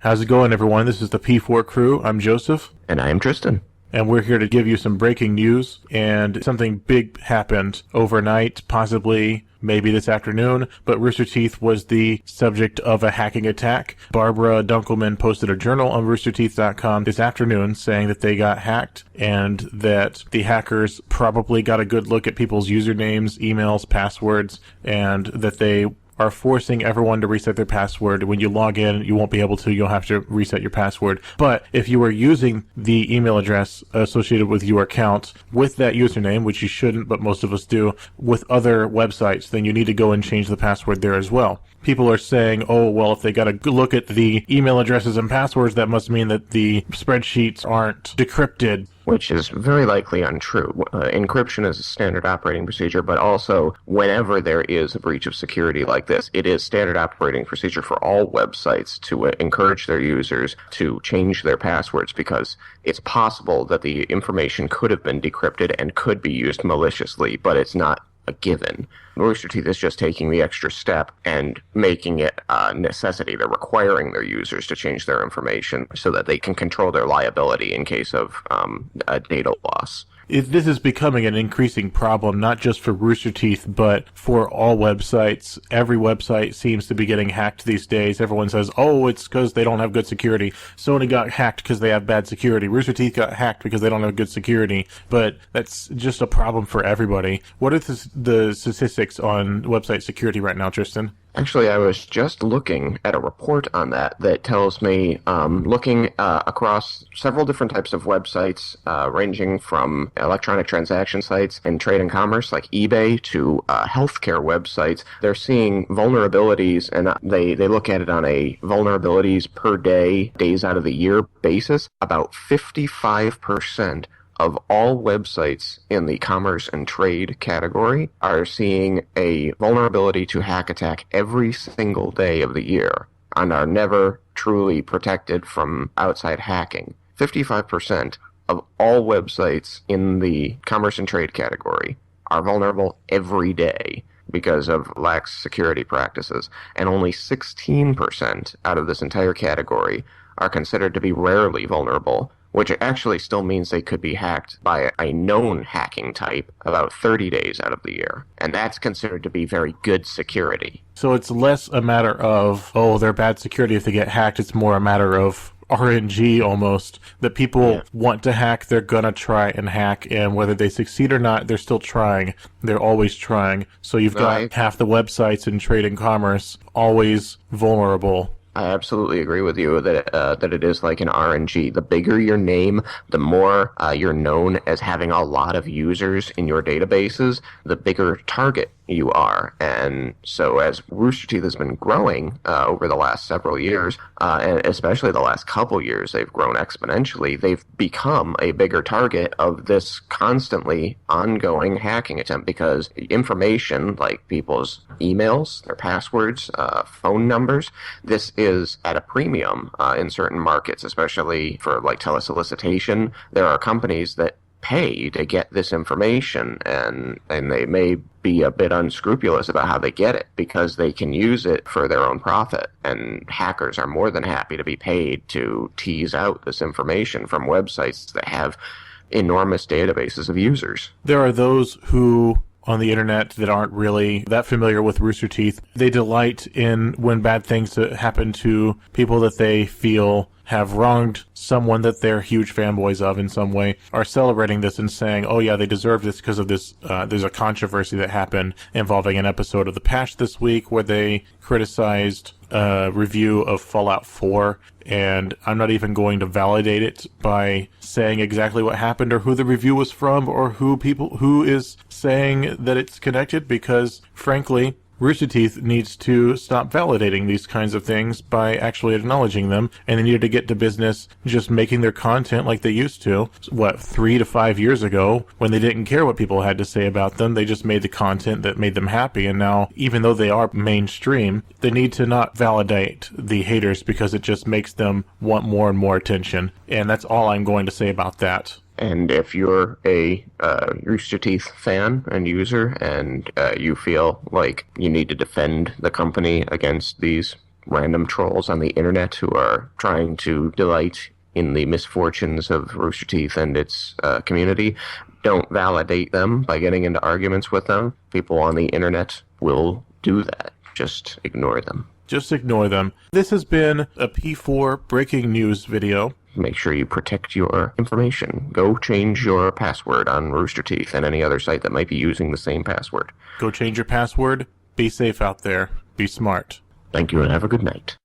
How's it going, everyone? This is the P4 crew. I'm Joseph. And I am Tristan. And we're here to give you some breaking news. And something big happened overnight, possibly maybe this afternoon. But Rooster Teeth was the subject of a hacking attack. Barbara Dunkelman posted a journal on roosterteeth.com this afternoon saying that they got hacked and that the hackers probably got a good look at people's usernames, emails, passwords, and that they are forcing everyone to reset their password. When you log in, you won't be able to. You'll have to reset your password. But if you are using the email address associated with your account with that username, which you shouldn't, but most of us do, with other websites, then you need to go and change the password there as well. People are saying, oh, well, if they got a good look at the email addresses and passwords, that must mean that the spreadsheets aren't decrypted. Which is very likely untrue. Encryption is a standard operating procedure, but also whenever there is a breach of security like this, it is standard operating procedure for all websites to encourage their users to change their passwords because it's possible that the information could have been decrypted and could be used maliciously, but it's not a given. Rooster Teeth is just taking the extra step and making it a necessity. They're requiring their users to change their information so that they can control their liability in case of a data loss. This is becoming an increasing problem, not just for Rooster Teeth, but for all websites. Every website seems to be getting hacked these days. Everyone says, oh, it's because they don't have good security. Sony got hacked because they have bad security. Rooster Teeth got hacked because they don't have good security. But that's just a problem for everybody. What are the statistics on website security right now, Tristan? Actually, I was just looking at a report on that tells me, looking across several different types of websites, ranging from electronic transaction sites and trade and commerce like eBay to healthcare websites, they're seeing vulnerabilities, and they look at it on a vulnerabilities per day, days out of the year basis. About 55% of all websites in the commerce and trade category are seeing a vulnerability to hack attack every single day of the year and are never truly protected from outside hacking. 55% of all websites in the commerce and trade category are vulnerable every day because of lax security practices, and only 16% out of this entire category are considered to be rarely vulnerable, which actually still means they could be hacked by a known hacking type about 30 days out of the year. And that's considered to be very good security. So it's less a matter of, oh, they're bad security if they get hacked. It's more a matter of RNG almost, that people want to hack, they're gonna try and hack, and whether they succeed or not, they're still trying. They're always trying. So you've got half the websites in trade and commerce always vulnerable. I absolutely agree with you that it is like an RNG. The bigger your name, the more you're known as having a lot of users in your databases, the bigger target you are. And so as Rooster Teeth has been growing over the last several years, and especially the last couple years, they've grown exponentially. They've become a bigger target of this constantly ongoing hacking attempt because information like people's emails, their passwords, phone numbers, this is at a premium in certain markets, especially for like telesolicitation. There are companies that pay to get this information, and they may be a bit unscrupulous about how they get it because they can use it for their own profit, and hackers are more than happy to be paid to tease out this information from websites that have enormous databases of users. There are those who on the internet that aren't really that familiar with Rooster Teeth. They delight in when bad things happen to people that they feel have wronged someone that they're huge fanboys of in some way, are celebrating this and saying, oh yeah, they deserve this because of this. There's a controversy that happened involving an episode of The Patch this week where they criticized a review of Fallout 4, and I'm not even going to validate it by saying exactly what happened or who the review was from or who is saying that it's connected, because frankly, Rooster Teeth needs to stop validating these kinds of things by actually acknowledging them, and they needed to get to business just making their content like they used to, 3 to 5 years ago, when they didn't care what people had to say about them. They just made the content that made them happy, and now, even though they are mainstream, they need to not validate the haters because it just makes them want more and more attention, and that's all I'm going to say about that. And if you're a Rooster Teeth fan and user and you feel like you need to defend the company against these random trolls on the internet who are trying to delight in the misfortunes of Rooster Teeth and its community. Don't validate them by getting into arguments with them. People on the internet will do that. Just ignore them. Just ignore them. This has been a P4 breaking news video. Make sure you protect your information. Go change your password on Rooster Teeth and any other site that might be using the same password. Go change your password. Be safe out there. Be smart. Thank you and have a good night.